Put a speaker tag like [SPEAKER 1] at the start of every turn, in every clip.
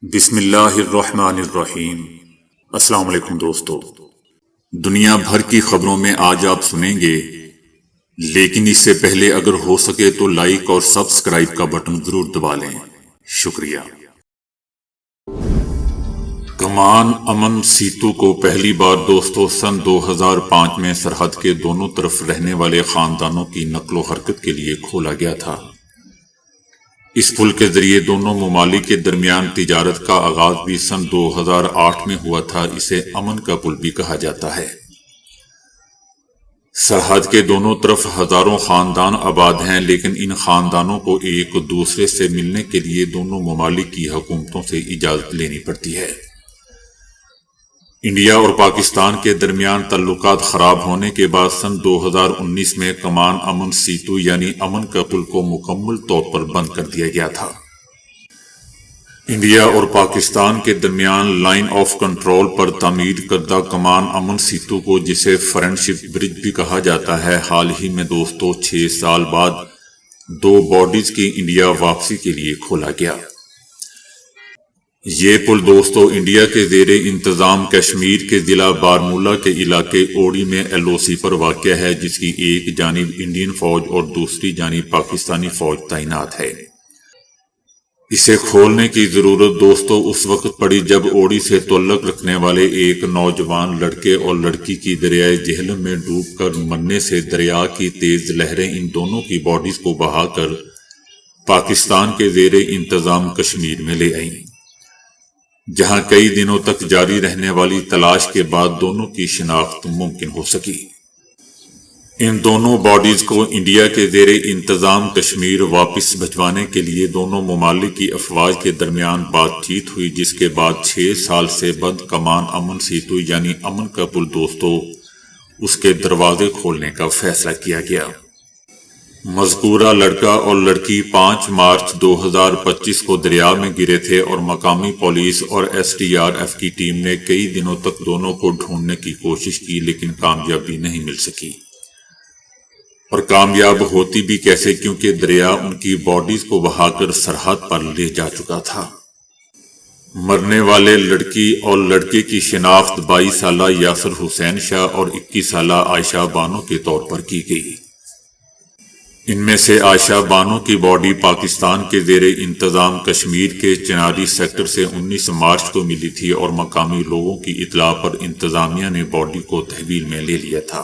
[SPEAKER 1] بسم اللہ الرحمن الرحیم۔ السلام علیکم دوستو، دنیا بھر کی خبروں میں آج آپ سنیں گے، لیکن اس سے پہلے اگر ہو سکے تو لائک اور سبسکرائب کا بٹن ضرور دبا لیں۔ شکریہ۔ کمان امن سیتو کو پہلی بار دوستو سن 2005 میں سرحد کے دونوں طرف رہنے والے خاندانوں کی نقل و حرکت کے لیے کھولا گیا تھا۔ اس پل کے ذریعے دونوں ممالک کے درمیان تجارت کا آغاز بھی سن 2008 میں ہوا تھا۔ اسے امن کا پل بھی کہا جاتا ہے۔ سرحد کے دونوں طرف ہزاروں خاندان آباد ہیں، لیکن ان خاندانوں کو ایک دوسرے سے ملنے کے لیے دونوں ممالک کی حکومتوں سے اجازت لینی پڑتی ہے۔ انڈیا اور پاکستان کے درمیان تعلقات خراب ہونے کے بعد سن 2019 میں کمان امن سیتو یعنی امن کا پل کو مکمل طور پر بند کر دیا گیا تھا۔ انڈیا اور پاکستان کے درمیان لائن آف کنٹرول پر تعمیر کردہ کمان امن سیتو کو، جسے فرینڈشپ برج بھی کہا جاتا ہے، حال ہی میں دوستو 6 سال بعد دو باڈیز کی انڈیا واپسی کے لیے کھولا گیا۔ یہ پل دوستو انڈیا کے زیر انتظام کشمیر کے ضلع بارمولہ کے علاقے اوڑی میں LOC پر واقع ہے، جس کی ایک جانب انڈین فوج اور دوسری جانب پاکستانی فوج تعینات ہے۔ اسے کھولنے کی ضرورت دوستو اس وقت پڑی جب اوڑی سے تعلق رکھنے والے ایک نوجوان لڑکے اور لڑکی کی دریائے جہلم میں ڈوب کر مرنے سے دریا کی تیز لہریں ان دونوں کی باڈیز کو بہا کر پاکستان کے زیر انتظام کشمیر میں لے آئیں، جہاں کئی دنوں تک جاری رہنے والی تلاش کے بعد دونوں کی شناخت ممکن ہو سکی۔ ان دونوں باڈیز کو انڈیا کے زیر انتظام کشمیر واپس بھجوانے کے لیے دونوں ممالک کی افواج کے درمیان بات چیت ہوئی، جس کے بعد 6 سال سے بند کمان امن سیتو یعنی امن کا پل دوستو اس کے دروازے کھولنے کا فیصلہ کیا گیا۔ مذکورہ لڑکا اور لڑکی 5 مارچ 2025 کو دریا میں گرے تھے اور مقامی پولیس اور SDRF کی ٹیم نے کئی دنوں تک دونوں کو ڈھونڈنے کی کوشش کی، لیکن کامیابی نہیں مل سکی۔ اور کامیاب ہوتی بھی کیسے، کیونکہ دریا ان کی باڈیز کو بہا کر سرحد پر لے جا چکا تھا۔ مرنے والے لڑکی اور لڑکے کی شناخت 22 سالہ یاسر حسین شاہ اور 21 سالہ عائشہ بانو کے طور پر کی گئی۔ ان میں سے عائشہ بانو کی باڈی پاکستان کے زیر انتظام کشمیر کے چناری سیکٹر سے 19 مارچ کو ملی تھی، اور مقامی لوگوں کی اطلاع پر انتظامیہ نے باڈی کو تحویل میں لے لیا تھا۔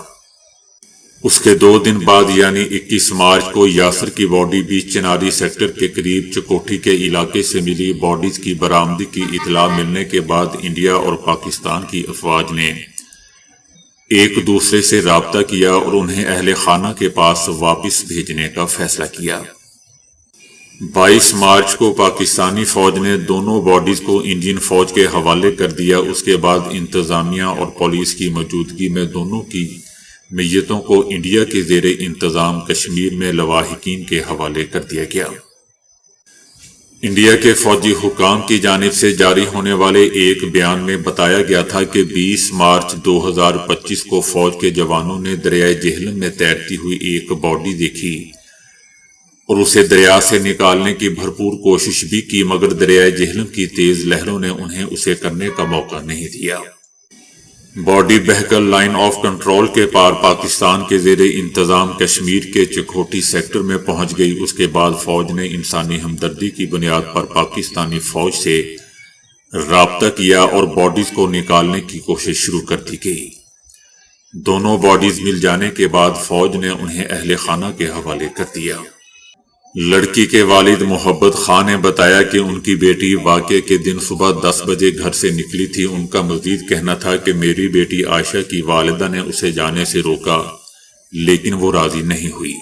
[SPEAKER 1] اس کے 2 دن بعد یعنی 21 مارچ کو یاسر کی باڈی بھی چناری سیکٹر کے قریب چکوٹھی کے علاقے سے ملی۔ باڈیز کی برآمدی کی اطلاع ملنے کے بعد انڈیا اور پاکستان کی افواج نے ایک دوسرے سے رابطہ کیا اور انہیں اہل خانہ کے پاس واپس بھیجنے کا فیصلہ کیا۔ 22 مارچ کو پاکستانی فوج نے دونوں باڈیز کو انڈین فوج کے حوالے کر دیا۔ اس کے بعد انتظامیہ اور پولیس کی موجودگی میں دونوں کی میتوں کو انڈیا کے زیر انتظام کشمیر میں لواحقین کے حوالے کر دیا گیا۔ انڈیا کے فوجی حکام کی جانب سے جاری ہونے والے ایک بیان میں بتایا گیا تھا کہ 20 مارچ 2025 کو فوج کے جوانوں نے دریائے جہلم میں تیرتی ہوئی ایک باڈی دیکھی اور اسے دریا سے نکالنے کی بھرپور کوشش بھی کی، مگر دریائے جہلم کی تیز لہروں نے انہیں اسے کرنے کا موقع نہیں دیا۔ باڈی بہہ کر لائن آف کنٹرول کے پار پاکستان کے زیر انتظام کشمیر کے چکوٹھی سیکٹر میں پہنچ گئی۔ اس کے بعد فوج نے انسانی ہمدردی کی بنیاد پر پاکستانی فوج سے رابطہ کیا اور باڈیز کو نکالنے کی کوشش شروع کر دی گئی۔ دونوں باڈیز مل جانے کے بعد فوج نے انہیں اہل خانہ کے حوالے کر دیا۔ لڑکی کے والد محبت خان نے بتایا کہ ان کی بیٹی واقعے کے دن صبح 10 بجے گھر سے نکلی تھی۔ ان کا مزید کہنا تھا کہ میری بیٹی عائشہ کی والدہ نے اسے جانے سے روکا، لیکن وہ راضی نہیں ہوئی۔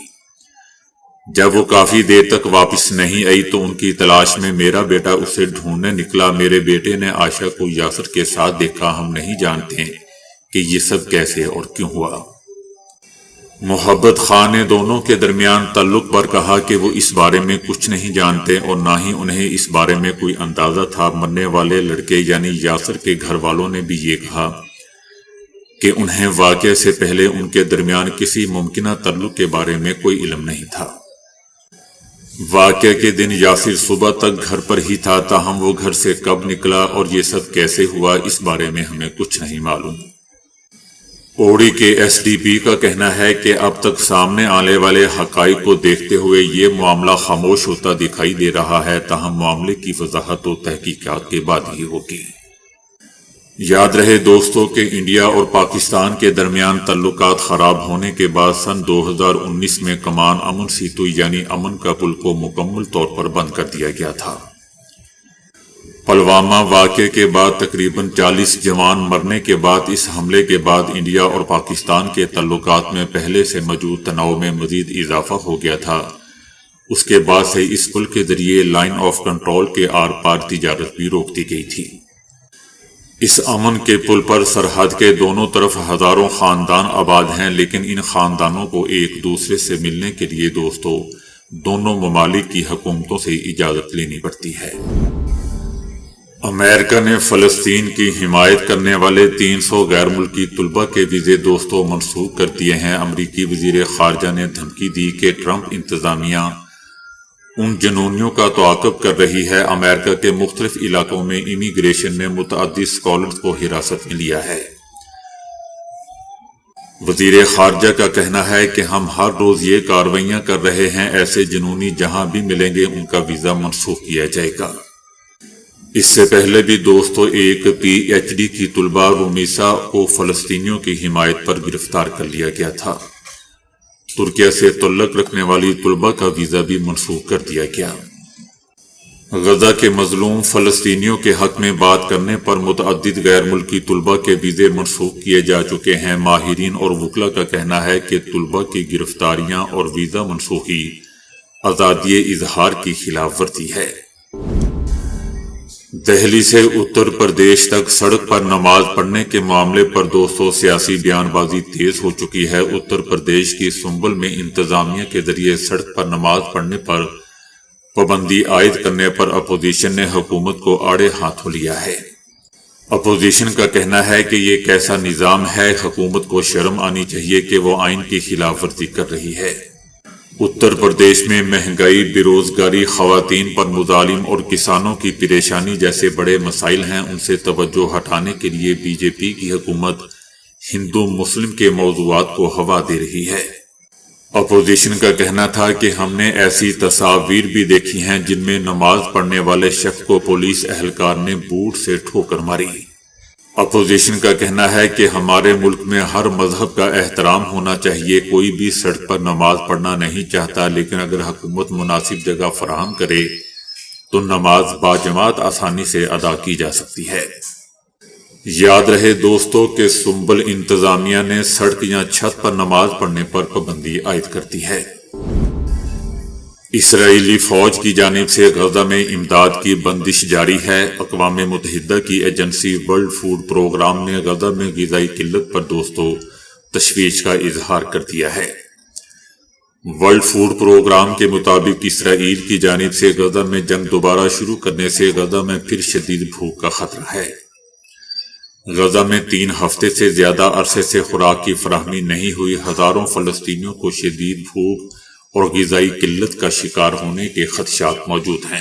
[SPEAKER 1] جب وہ کافی دیر تک واپس نہیں آئی تو ان کی تلاش میں میرا بیٹا اسے ڈھونڈنے نکلا۔ میرے بیٹے نے عائشہ کو یاسر کے ساتھ دیکھا۔ ہم نہیں جانتے کہ یہ سب کیسے اور کیوں ہوا۔ محبت خان نے دونوں کے درمیان تعلق پر کہا کہ وہ اس بارے میں کچھ نہیں جانتے اور نہ ہی انہیں اس بارے میں کوئی اندازہ تھا۔ مرنے والے لڑکے یعنی یاسر کے گھر والوں نے بھی یہ کہا کہ انہیں واقعے سے پہلے ان کے درمیان کسی ممکنہ تعلق کے بارے میں کوئی علم نہیں تھا۔ واقعہ کے دن یاسر صبح تک گھر پر ہی تھا، تاہم وہ گھر سے کب نکلا اور یہ سب کیسے ہوا اس بارے میں ہمیں کچھ نہیں معلوم۔ اوڑی کے ایس ڈی پی کا کہنا ہے کہ اب تک سامنے آنے والے حقائق کو دیکھتے ہوئے یہ معاملہ خاموش ہوتا دکھائی دے رہا ہے، تاہم معاملے کی وضاحت و تحقیقات کے بعد ہی ہوگی۔ یاد رہے دوستو کہ انڈیا اور پاکستان کے درمیان تعلقات خراب ہونے کے بعد سن 2019 میں کمان امن سیتو یعنی امن کا پل کو مکمل طور پر بند کر دیا گیا تھا۔ پلوامہ واقعے کے بعد تقریباً 40 جوان مرنے کے بعد اس حملے کے بعد انڈیا اور پاکستان کے تعلقات میں پہلے سے موجود تناؤ میں مزید اضافہ ہو گیا تھا۔ اس کے بعد سے اس پل کے ذریعے لائن آف کنٹرول کے آر پار تجارت بھی روک دی گئی تھی۔ اس امن کے پل پر سرحد کے دونوں طرف ہزاروں خاندان آباد ہیں، لیکن ان خاندانوں کو ایک دوسرے سے ملنے کے لیے دوستو دونوں ممالک کی حکومتوں سے اجازت لینی پڑتی ہے۔ امریکہ نے فلسطین کی حمایت کرنے والے 300 غیر ملکی طلبہ کے ویزے دوستو منسوخ کر دیے ہیں۔ امریکی وزیر خارجہ نے دھمکی دی کہ ٹرمپ انتظامیہ ان جنونیوں کا تعاقب کر رہی ہے۔ امریکہ کے مختلف علاقوں میں امیگریشن نے متعدد اسکالرز کو حراست میں لیا ہے۔ وزیر خارجہ کا کہنا ہے کہ ہم ہر روز یہ کارروائیاں کر رہے ہیں، ایسے جنونی جہاں بھی ملیں گے ان کا ویزا منسوخ کیا جائے گا۔ اس سے پہلے بھی دوستو ایک پی ایچ ڈی کی طلبہ رومیسا کو فلسطینیوں کی حمایت پر گرفتار کر لیا گیا تھا۔ ترکیہ سے تعلق رکھنے والی طلبہ کا ویزا بھی منسوخ کر دیا گیا۔ غزہ کے مظلوم فلسطینیوں کے حق میں بات کرنے پر متعدد غیر ملکی طلبہ کے ویزے منسوخ کیے جا چکے ہیں۔ ماہرین اور وکلاء کا کہنا ہے کہ طلبہ کی گرفتاریاں اور ویزا منسوخی آزادی اظہار کی خلاف ورزی ہے۔ دہلی سے اتر پردیش تک سڑک پر نماز پڑھنے کے معاملے پر دوستو سیاسی بیان بازی تیز ہو چکی ہے۔ اتر پردیش کی سنبل میں انتظامیہ کے ذریعے سڑک پر نماز پڑھنے پر پابندی عائد کرنے پر اپوزیشن نے حکومت کو آڑے ہاتھوں لیا ہے۔ اپوزیشن کا کہنا ہے کہ یہ کیسا نظام ہے، حکومت کو شرم آنی چاہیے کہ وہ آئین کی خلاف ورزی کر رہی ہے۔ اتر پردیش میں مہنگائی، بے روزگاری، خواتین پر مظالم اور کسانوں کی پریشانی جیسے بڑے مسائل ہیں، ان سے توجہ ہٹانے کے لیے بی جے پی کی حکومت ہندو مسلم کے موضوعات کو ہوا دے رہی ہے۔ اپوزیشن کا کہنا تھا کہ ہم نے ایسی تصاویر بھی دیکھی ہیں جن میں نماز پڑھنے والے شخص کو پولیس اہلکار نے بوٹ سے ٹھوکر ماری۔ اپوزیشن کا کہنا ہے کہ ہمارے ملک میں ہر مذہب کا احترام ہونا چاہیے، کوئی بھی سڑک پر نماز پڑھنا نہیں چاہتا، لیکن اگر حکومت مناسب جگہ فراہم کرے تو نماز باجماعت آسانی سے ادا کی جا سکتی ہے۔ یاد رہے دوستو کہ سنبل انتظامیہ نے سڑک یا چھت پر نماز پڑھنے پر پابندی عائد کر دی ہے۔ اسرائیلی فوج کی جانب سے غزہ میں امداد کی بندش جاری ہے۔ اقوام متحدہ کی ایجنسی ورلڈ فوڈ پروگرام نے غزہ میں غذائی قلت پر دوستو تشویش کا اظہار کر دیا ہے۔ ورلڈ فوڈ پروگرام کے مطابق اسرائیل کی جانب سے غزہ میں جنگ دوبارہ شروع کرنے سے غزہ میں پھر شدید بھوک کا خطرہ ہے۔ غزہ میں 3 ہفتے سے زیادہ عرصے سے خوراک کی فراہمی نہیں ہوئی، ہزاروں فلسطینیوں کو شدید بھوک اور غذائی قلت کا شکار ہونے کے خدشات موجود ہیں۔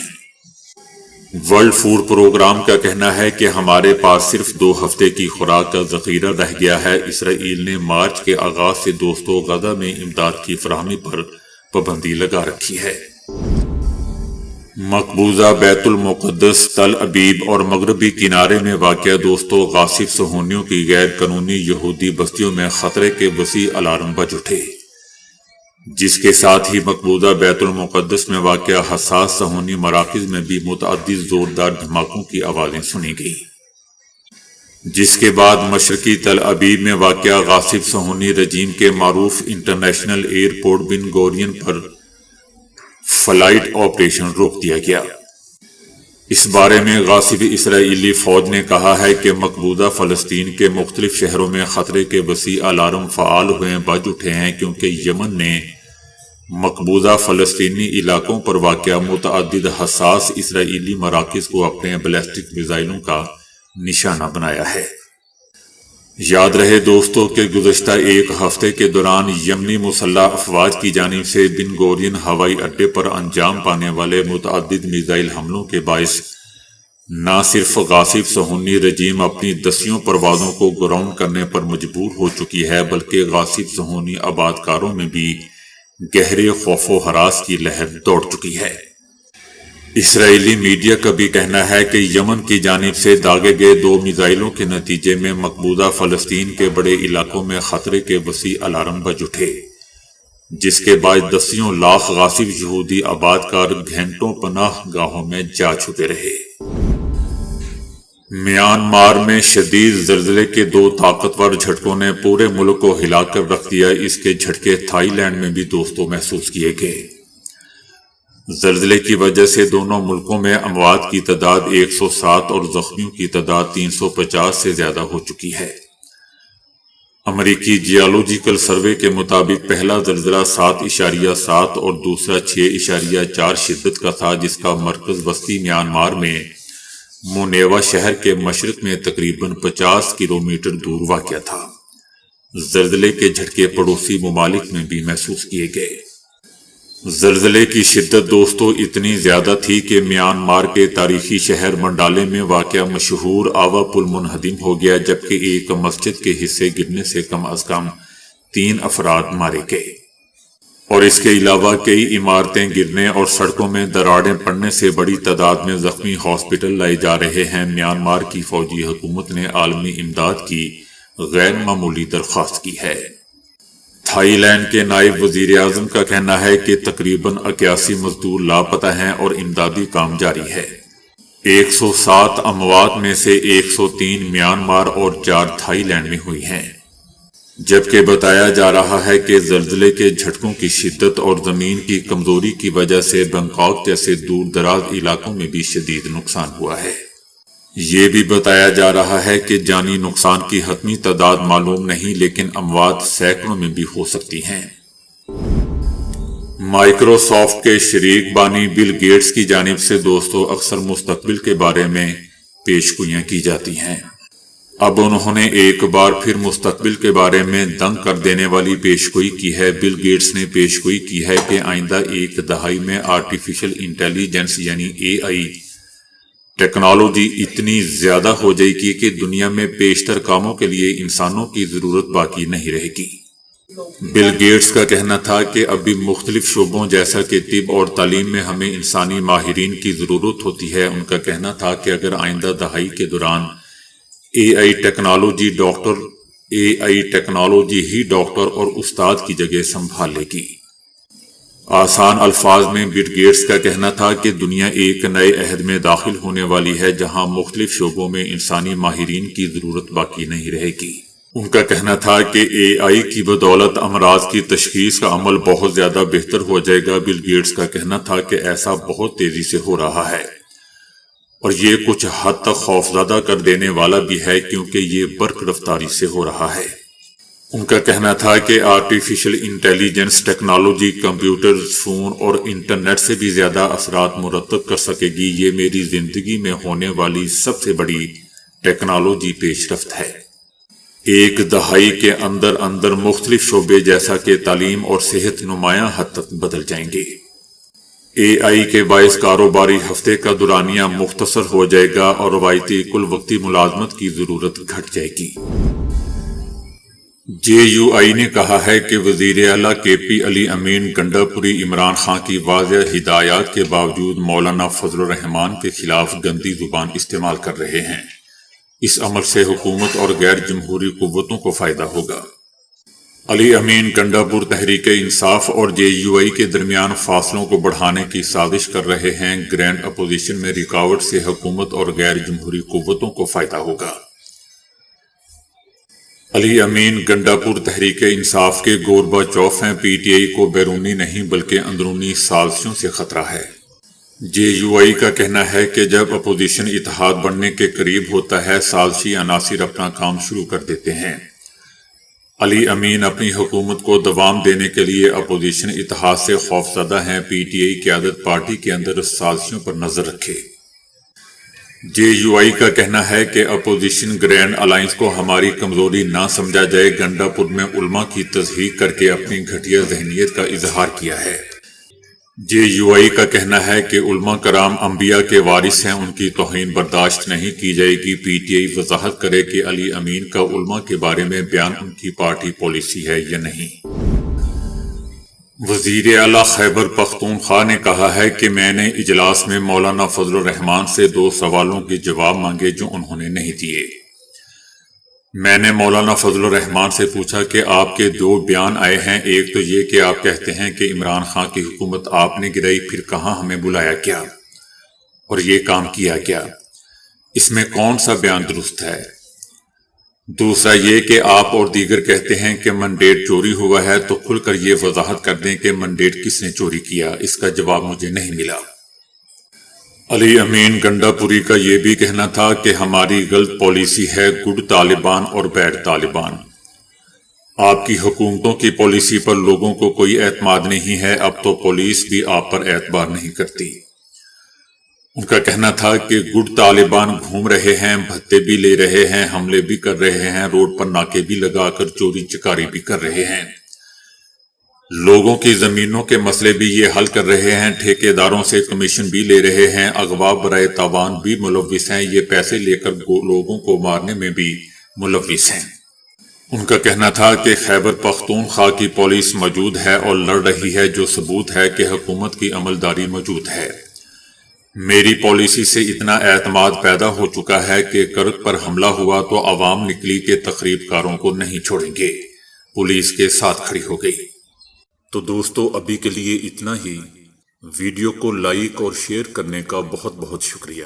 [SPEAKER 1] ورلڈ فوڈ پروگرام کا کہنا ہے کہ ہمارے پاس صرف 2 ہفتے کی خوراک کا ذخیرہ رہ گیا ہے۔ اسرائیل نے مارچ کے آغاز سے دوستو غزہ میں امداد کی فراہمی پر پابندی لگا رکھی ہے۔ مقبوضہ بیت المقدس، تل ابیب اور مغربی کنارے میں واقع دوستو غاصب صہیونیوں کی غیر قانونی یہودی بستیوں میں خطرے کے وسیع الارم بج اٹھے، جس کے ساتھ ہی مقبوضہ بیت المقدس میں واقع حساس صہیونی مراکز میں بھی متعدد زوردار دھماکوں کی آوازیں سنی گئیں، جس کے بعد مشرقی تل ابیب میں واقع غاصب صہیونی رجیم کے معروف انٹرنیشنل ایئرپورٹ بن گورین پر فلائٹ آپریشن روک دیا گیا۔ اس بارے میں غاصب اسرائیلی فوج نے کہا ہے کہ مقبوضہ فلسطین کے مختلف شہروں میں خطرے کے وسیع الارم فعال ہوئے بج اٹھے ہیں، کیونکہ یمن نے مقبوضہ فلسطینی علاقوں پر واقع متعدد حساس اسرائیلی مراکز کو اپنے بیلسٹک میزائلوں کا نشانہ بنایا ہے۔ یاد رہے دوستو کہ گزشتہ ایک ہفتے کے دوران یمنی مسلح افواج کی جانب سے بن گورین ہوائی اڈے پر انجام پانے والے متعدد میزائل حملوں کے باعث نہ صرف غاصب صہیونی رجیم اپنی دسیوں پروازوں کو گراؤنڈ کرنے پر مجبور ہو چکی ہے، بلکہ غاصب صہیونی آبادکاروں میں بھی گہرے خوف و ہراس کی لہر دوڑ چکی ہے۔ اسرائیلی میڈیا کا بھی کہنا ہے کہ یمن کی جانب سے داغے گئے 2 میزائلوں کے نتیجے میں مقبوضہ فلسطین کے بڑے علاقوں میں خطرے کے وسیع الارم بج اٹھے، جس کے باعث دسیوں لاکھ غاصب یہودی آبادکار گھنٹوں پناہ گاہوں میں جا چھپے رہے۔ میانمار میں شدید زلزلے کے 2 طاقتور جھٹکوں نے پورے ملک کو ہلا کر رکھ دیا۔ اس کے جھٹکے تھائی لینڈ میں بھی دوستوں محسوس کیے گئے۔ زلزلے کی وجہ سے دونوں ملکوں میں اموات کی تعداد 107 اور زخمیوں کی تعداد 350 سے زیادہ ہو چکی ہے۔ امریکی جیولوجیکل سروے کے مطابق پہلا زلزلہ 7.7 اور دوسرا 6.4 شدت کا تھا، جس کا مرکز وسطی میانمار میں مونیوا شہر کے مشرق میں تقریباً 50 کلومیٹر دور واقع تھا۔ زلزلے کے جھٹکے پڑوسی ممالک میں بھی محسوس کیے گئے۔ زلزلے کی شدت دوستو اتنی زیادہ تھی کہ میانمار کے تاریخی شہر منڈالے میں واقع مشہور آوا پل منہدم ہو گیا، جبکہ ایک مسجد کے حصے گرنے سے کم از کم 3 افراد مارے گئے، اور اس کے علاوہ کئی عمارتیں گرنے اور سڑکوں میں دراڑیں پڑنے سے بڑی تعداد میں زخمی ہاسپٹل لائے جا رہے ہیں۔ میانمار کی فوجی حکومت نے عالمی امداد کی غیر معمولی درخواست کی ہے۔ تھائی لینڈ کے نائب وزیر اعظم کا کہنا ہے کہ تقریباً 81 مزدور لاپتہ ہیں اور امدادی کام جاری ہے۔ 107 اموات میں سے 103 میانمار اور 4 تھائی لینڈ میں ہوئی ہیں، جبکہ بتایا جا رہا ہے کہ زلزلے کے جھٹکوں کی شدت اور زمین کی کمزوری کی وجہ سے بنکاک جیسے دور دراز علاقوں میں بھی شدید نقصان ہوا ہے۔ یہ بھی بتایا جا رہا ہے کہ جانی نقصان کی حتمی تعداد معلوم نہیں، لیکن اموات سینکڑوں میں بھی ہو سکتی ہیں۔ مائیکروسافٹ کے شریک بانی بل گیٹس کی جانب سے دوستو اکثر مستقبل کے بارے میں پیشگوئیاں کی جاتی ہیں۔ اب انہوں نے ایک بار پھر مستقبل کے بارے میں دنگ کر دینے والی پیشگوئی کی ہے۔ بل گیٹس نے پیشگوئی کی ہے کہ آئندہ 1 دہائی میں آرٹیفیشل انٹیلیجنس یعنی AI ٹیکنالوجی اتنی زیادہ ہو جائے گی کہ دنیا میں بیشتر کاموں کے لیے انسانوں کی ضرورت باقی نہیں رہے گی۔ بل گیٹس کا کہنا تھا کہ اب بھی مختلف شعبوں جیسا کہ طب اور تعلیم میں ہمیں انسانی ماہرین کی ضرورت ہوتی ہے۔ ان کا کہنا تھا کہ اگر آئندہ دہائی کے دوران AI ٹیکنالوجی ہی ڈاکٹر اور استاد کی جگہ سنبھال لے گی۔ آسان الفاظ میں بل گیٹس کا کہنا تھا کہ دنیا ایک نئے عہد میں داخل ہونے والی ہے جہاں مختلف شعبوں میں انسانی ماہرین کی ضرورت باقی نہیں رہے گی۔ ان کا کہنا تھا کہ AI کی بدولت امراض کی تشخیص کا عمل بہت زیادہ بہتر ہو جائے گا۔ بل گیٹس کا کہنا تھا کہ ایسا بہت تیزی سے ہو رہا ہے، اور یہ کچھ حد تک خوفزدہ کر دینے والا بھی ہے کیونکہ یہ برق رفتاری سے ہو رہا ہے۔ ان کا کہنا تھا کہ artificial intelligence technology computer, phone اور انٹرنیٹ سے بھی زیادہ اثرات مرتب کر سکے گی۔ یہ میری زندگی میں ہونے والی سب سے بڑی ٹیکنالوجی پیش رفت ہے۔ 1 دہائی کے اندر مختلف شعبے جیسا کہ تعلیم اور صحت نمایاں حد تک بدل جائیں گے۔ AI کے باعث کاروباری ہفتے کا دورانیہ مختصر ہو جائے گا اور روایتی کل وقتی ملازمت کی ضرورت گھٹ جائے گی۔ JUI نے کہا ہے کہ وزیر اعلیٰ KP علی امین گنڈاپوری عمران خان کی واضح ہدایات کے باوجود مولانا فضل الرحمان کے خلاف گندی زبان استعمال کر رہے ہیں۔ اس عمل سے حکومت اور غیر جمہوری قوتوں کو فائدہ ہوگا۔ علی امین گنڈاپور تحریک انصاف اور JUI کے درمیان فاصلوں کو بڑھانے کی سازش کر رہے ہیں۔ گرینڈ اپوزیشن میں رکاوٹ سے حکومت اور غیر جمہوری قوتوں کو فائدہ ہوگا۔ علی امین گنڈاپور تحریک انصاف کے گوربا چوف ہیں۔ PTI کو بیرونی نہیں بلکہ اندرونی سازشوں سے خطرہ ہے۔ JUI کا کہنا ہے کہ جب اپوزیشن اتحاد بننے کے قریب ہوتا ہے، سازشی عناصر اپنا کام شروع کر دیتے ہیں۔ علی امین اپنی حکومت کو دوام دینے کے لیے اپوزیشن اتحاد سے خوفزدہ ہیں۔ PTI قیادت پارٹی کے اندر سازشوں پر نظر رکھے۔ JUI کا کہنا ہے کہ اپوزیشن گرینڈ الائنس کو ہماری کمزوری نہ سمجھا جائے، گنڈا پور میں علماء کی تصحیح کر کے اپنی گھٹیا ذہنیت کا اظہار کیا ہے۔ JUI کا کہنا ہے کہ علماء کرام انبیاء کے وارث ہیں، ان کی توہین برداشت نہیں کی جائے گی۔ PTI وضاحت کرے کہ علی امین کا علماء کے بارے میں بیان ان کی پارٹی پالیسی ہے یا نہیں۔ وزیر اعلیٰ خیبر پختونخوا نے کہا ہے کہ میں نے اجلاس میں مولانا فضل الرحمان سے 2 سوالوں کے جواب مانگے جو انہوں نے نہیں دیے۔ میں نے مولانا فضل الرحمان سے پوچھا کہ آپ کے 2 بیان آئے ہیں، ایک تو یہ کہ آپ کہتے ہیں کہ عمران خان کی حکومت آپ نے گرائی، پھر کہاں ہمیں بلایا کیا اور یہ کام کیا کیا، اس میں کون سا بیان درست ہے؟ دوسرا یہ کہ آپ اور دیگر کہتے ہیں کہ منڈیٹ چوری ہوا ہے، تو کھل کر یہ وضاحت کر دیں کہ منڈیٹ کس نے چوری کیا، اس کا جواب مجھے نہیں ملا۔ علی امین گنڈا پوری کا یہ بھی کہنا تھا کہ ہماری غلط پالیسی ہے گڈ طالبان اور بیڈ طالبان۔ آپ کی حکومتوں کی پالیسی پر لوگوں کو کوئی اعتماد نہیں ہے، اب تو پولیس بھی آپ پر اعتبار نہیں کرتی۔ ان کا کہنا تھا کہ گڈ طالبان گھوم رہے ہیں، بھتے بھی لے رہے ہیں، حملے بھی کر رہے ہیں، روڈ پر ناکے بھی لگا کر چوری چکاری بھی کر رہے ہیں، لوگوں کی زمینوں کے مسئلے بھی یہ حل کر رہے ہیں، ٹھیکیداروں سے کمیشن بھی لے رہے ہیں، اغوا برائے تاوان بھی ملوث ہیں، یہ پیسے لے کر لوگوں کو مارنے میں بھی ملوث ہیں۔ ان کا کہنا تھا کہ خیبر پختونخوا کی پولیس موجود ہے اور لڑ رہی ہے، جو ثبوت ہے کہ حکومت کی عملداری موجود ہے۔ میری پالیسی سے اتنا اعتماد پیدا ہو چکا ہے کہ کرک پر حملہ ہوا تو عوام نکلی کہ تخریب کاروں کو نہیں چھوڑیں گے، پولیس کے ساتھ کھڑی ہو گئی۔ تو دوستو ابھی کے لیے اتنا ہی، ویڈیو کو لائک اور شیئر کرنے کا بہت بہت شکریہ۔